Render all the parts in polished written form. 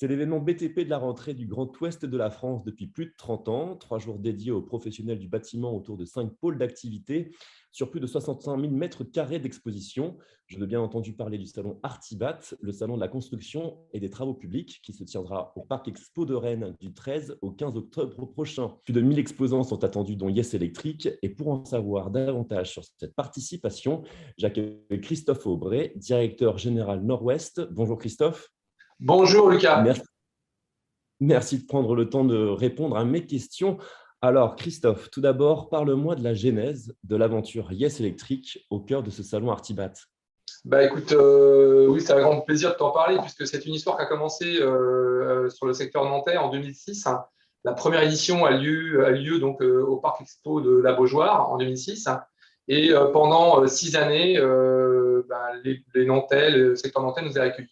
C'est l'événement BTP de la rentrée du Grand Ouest de la France depuis plus de 30 ans. 3 jours dédiés aux professionnels du bâtiment autour de 5 pôles d'activité sur plus de 65 000 mètres carrés d'exposition. Je veux bien entendu parler du salon Artibat, le salon de la construction et des travaux publics qui se tiendra au Parc Expo de Rennes du 13 au 15 octobre prochain. Plus de 1000 exposants sont attendus dont Yes Electric. Et pour en savoir davantage sur cette participation, j'accueille Christophe Aubray, directeur général Nord-Ouest. Bonjour Christophe. Bonjour Lucas. Merci. Merci de prendre le temps de répondre à mes questions. Alors, Christophe, tout d'abord, parle-moi de la genèse de l'aventure Yes Electric au cœur de ce salon Artibat. Écoute, oui, c'est un grand plaisir de t'en parler puisque c'est une histoire qui a commencé sur le secteur nantais en 2006. La première édition a lieu donc au Parc Expo de la Beaujoire en 2006. Et pendant 6 années, les Nantais, le secteur nantais nous a accueillis.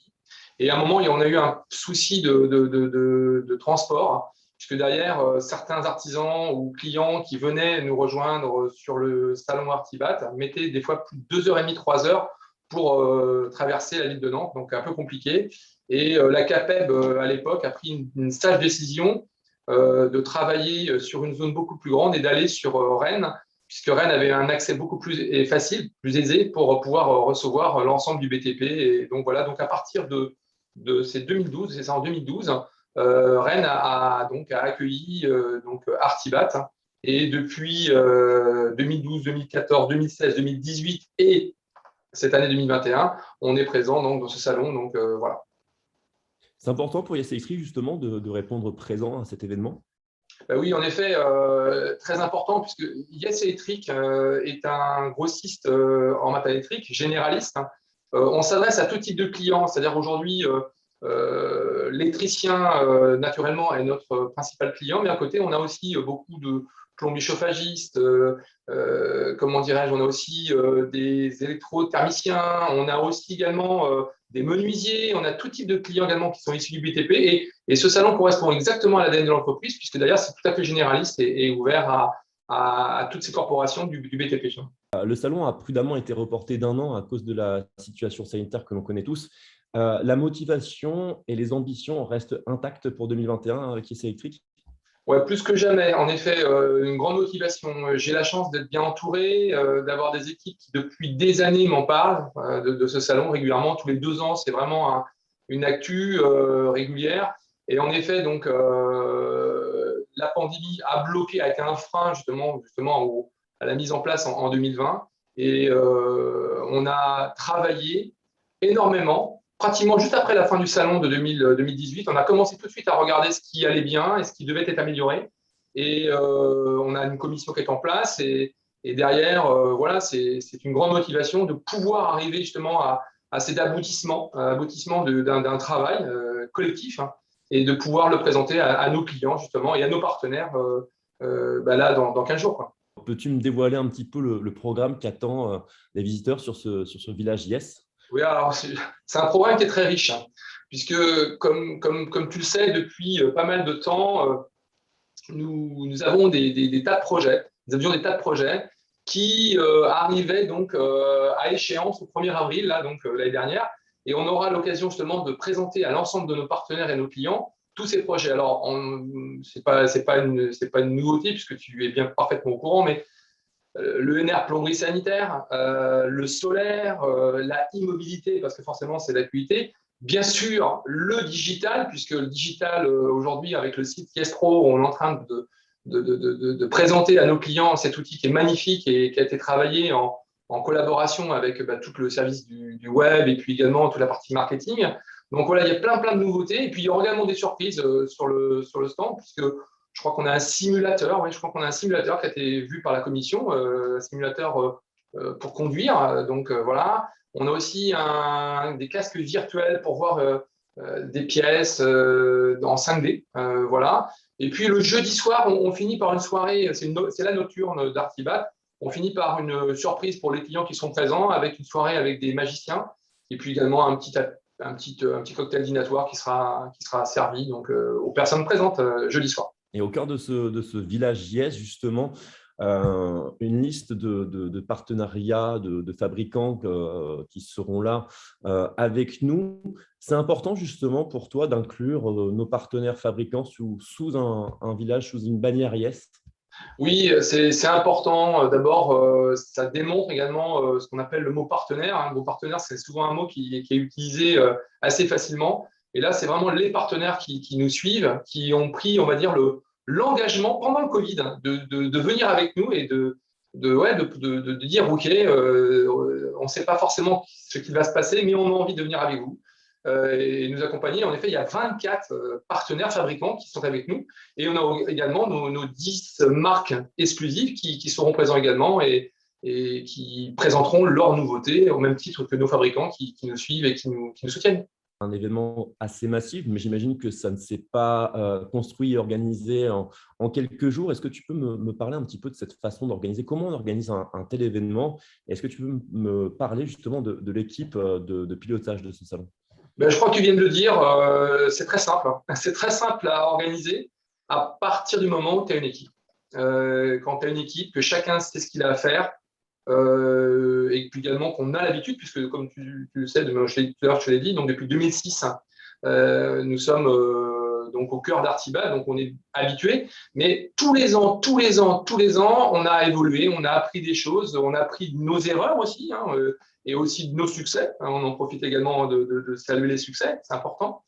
Et à un moment, on a eu un souci de transport, puisque derrière, certains artisans ou clients qui venaient nous rejoindre sur le salon Artibat mettaient des fois plus de 2h30, 3 heures pour traverser la ville de Nantes, donc un peu compliqué. Et la CAPEB, à l'époque, a pris une sage décision de travailler sur une zone beaucoup plus grande et d'aller sur Rennes, puisque Rennes avait un accès beaucoup plus facile, plus aisé pour pouvoir recevoir l'ensemble du BTP. Et donc voilà, donc à partir c'est 2012, c'est ça en 2012, Rennes a accueilli donc Artibat. Et depuis 2012, 2014, 2016, 2018 et cette année 2021, on est présent donc, dans ce salon. Donc voilà. C'est important pour Yes Electric justement de répondre présent à cet événement. Oui, en effet, très important puisque Yes Electric est un grossiste en matériel électrique, généraliste. On s'adresse à tout type de clients, c'est-à-dire aujourd'hui, l'électricien, naturellement, est notre principal client, mais à côté, on a aussi beaucoup de plombiers chauffagistes, comment dirais-je, on a aussi des électrothermiciens, on a aussi également des menuisiers, on a tout type de clients également qui sont issus du BTP. Et ce salon correspond exactement à l'ADN de l'entreprise, puisque d'ailleurs, c'est tout à fait généraliste et ouvert à toutes ces corporations du BTP. Le salon a prudemment été reporté d'un an à cause de la situation sanitaire que l'on connaît tous. La motivation et les ambitions restent intactes pour 2021 avec Yes Electric. Ouais, plus que jamais, en effet, une grande motivation. J'ai la chance d'être bien entouré, d'avoir des équipes qui, depuis des années, m'en parlent de ce salon régulièrement. Tous les 2 ans, c'est vraiment une actu régulière. Et en effet, donc, la pandémie a été un frein justement à la mise en place en 2020. Et on a travaillé énormément. Pratiquement juste après la fin du salon de 2018, on a commencé tout de suite à regarder ce qui allait bien et ce qui devait être amélioré. Et on a une commission qui est en place. Et derrière, voilà, c'est une grande motivation de pouvoir arriver justement à cet aboutissement d'un travail collectif, hein, et de pouvoir le présenter à nos clients justement et à nos partenaires là dans 15 jours, quoi. Peux-tu me dévoiler un petit peu le programme qu'attend les visiteurs sur ce village Yes? Oui, alors c'est un programme qui est très riche, hein, puisque comme tu le sais, depuis pas mal de temps, nous avons des tas de projets. Nous avions des tas de projets qui arrivaient donc à échéance au 1er avril, là, donc l'année dernière, et on aura l'occasion justement de présenter à l'ensemble de nos partenaires et nos clients tous ces projets. Alors, c'est pas une nouveauté puisque tu es bien parfaitement au courant, mais l'ENR plomberie sanitaire, le solaire, la e-mobilité, parce que forcément c'est l'actualité. Bien sûr, le digital, puisque le digital, aujourd'hui, avec le site Yes Pro, on est en train de présenter à nos clients cet outil qui est magnifique et qui a été travaillé en collaboration avec tout le service du web et puis également toute la partie marketing. Donc voilà, il y a plein de nouveautés. Et puis il y aura également des surprises sur le stand, puisque je crois qu'on a un simulateur, oui, je crois qu'on a un simulateur qui a été vu par la commission, un simulateur pour conduire. Donc voilà, on a aussi des casques virtuels pour voir des pièces en 5D, voilà. Et puis le jeudi soir, on finit par une soirée, c'est la nocturne d'Artibat. On finit par une surprise pour les clients qui sont présents, avec une soirée avec des magiciens, et puis également un petit cocktail dînatoire qui sera servi donc aux personnes présentes jeudi soir. Et au cœur de ce village Yes, justement, une liste de partenariats, de fabricants qui seront là avec nous. C'est important justement pour toi d'inclure nos partenaires fabricants sous un village, sous une bannière Yes? Oui, c'est important. D'abord, ça démontre également ce qu'on appelle le mot partenaire, hein. Le mot partenaire, c'est souvent un mot qui est utilisé assez facilement. Et là, c'est vraiment les partenaires qui nous suivent, qui ont pris, on va dire, l'engagement pendant le Covid, hein, de venir avec nous et de dire, OK, on ne sait pas forcément ce qui va se passer, mais on a envie de venir avec vous et nous accompagner. En effet, il y a 24 partenaires fabricants qui sont avec nous. Et on a également nos 10 marques exclusives qui seront présents également et qui présenteront leurs nouveautés au même titre que nos fabricants qui nous suivent et qui nous soutiennent. Un événement assez massif, mais j'imagine que ça ne s'est pas construit et organisé en quelques jours. Est-ce que tu peux me parler un petit peu de cette façon d'organiser? Comment on organise un tel événement? Est-ce que tu peux me parler justement de l'équipe de pilotage de ce salon? Ben, je crois que tu viens de le dire, c'est très simple, hein. C'est très simple à organiser à partir du moment où tu as une équipe. Quand tu as une équipe, que chacun sait ce qu'il a à faire, et puis également qu'on a l'habitude, puisque comme tu le sais, tout à l'heure je te l'ai dit, donc depuis 2006, nous sommes donc au cœur d'Artiba, donc on est habitué. Mais tous les ans, on a évolué, on a appris des choses, on a appris de nos erreurs aussi, hein, et aussi de nos succès. On en profite également de saluer les succès, c'est important.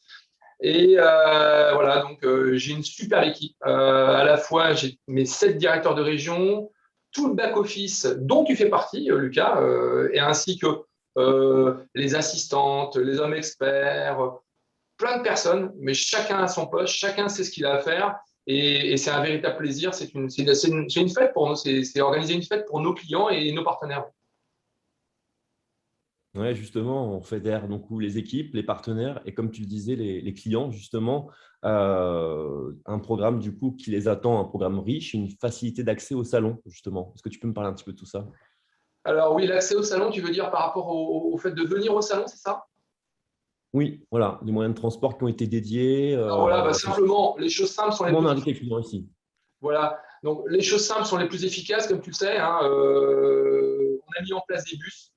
Et voilà, donc j'ai une super équipe. À la fois, j'ai mes 7 directeurs de région, tout le back-office dont tu fais partie, Lucas, et ainsi que les assistantes, les hommes experts, plein de personnes, mais chacun a son poste, chacun sait ce qu'il a à faire. Et c'est un véritable plaisir. C'est une fête pour nous. C'est organiser une fête pour nos clients et nos partenaires. Ouais, justement, on fédère donc les équipes, les partenaires et comme tu le disais, les clients, justement, un programme du coup qui les attend, un programme riche, une facilité d'accès au salon, justement. Est-ce que tu peux me parler un petit peu de tout ça? Alors oui, l'accès au salon, tu veux dire par rapport au fait de venir au salon, c'est ça? Oui, voilà, des moyens de transport qui ont été dédiés. Alors voilà, bah, simplement, les choses simples sont les Comment on plus invite les clients ici? Voilà. Donc, les choses simples sont les plus efficaces, comme tu le sais, hein. On a mis en place des bus,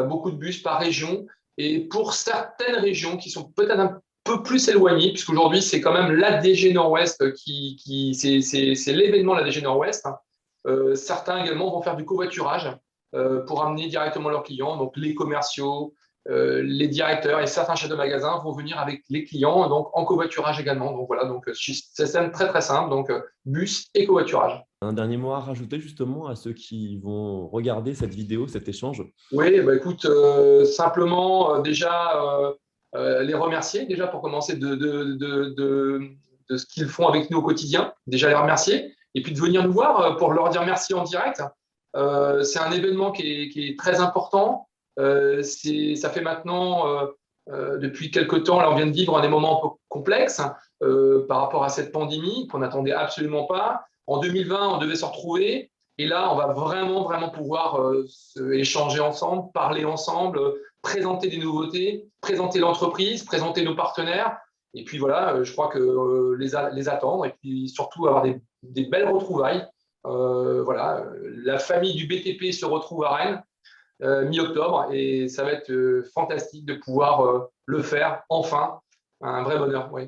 beaucoup de bus par région. Et pour certaines régions qui sont peut-être un peu plus éloignées, puisqu'aujourd'hui, c'est quand même l'ADG Nord-Ouest c'est l'événement de l'ADG Nord-Ouest, hein. Certains également vont faire du covoiturage pour amener directement leurs clients. Donc, les commerciaux, les directeurs et certains chefs de magasins vont venir avec les clients, donc en covoiturage également. Donc voilà, donc système très très simple, donc bus et covoiturage. Un dernier mot à rajouter justement à ceux qui vont regarder cette vidéo, cet échange? Oui, bah écoute, simplement déjà les remercier déjà pour commencer de ce qu'ils font avec nous au quotidien, déjà les remercier et puis de venir nous voir pour leur dire merci en direct. C'est un événement qui est très important. Ça fait maintenant, depuis quelques temps, là, on vient de vivre des moments un peu complexes par rapport à cette pandémie qu'on n'attendait absolument pas. En 2020, on devait se retrouver. Et là, on va vraiment, vraiment pouvoir échanger ensemble, parler ensemble, présenter des nouveautés, présenter l'entreprise, présenter nos partenaires. Et puis voilà, je crois que les attendre et puis surtout avoir des belles retrouvailles. Voilà, la famille du BTP se retrouve à Rennes mi-octobre et ça va être fantastique de pouvoir le faire enfin. Un vrai bonheur, oui.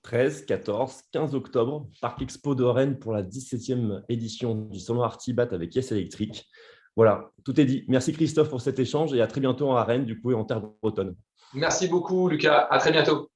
13, 14, 15 octobre, Parc Expo de Rennes pour la 17e édition du salon Artibat avec Yes Electric. Voilà, tout est dit. Merci Christophe pour cet échange et à très bientôt à Rennes du coup et en terre bretonne. Merci beaucoup, Lucas. À très bientôt.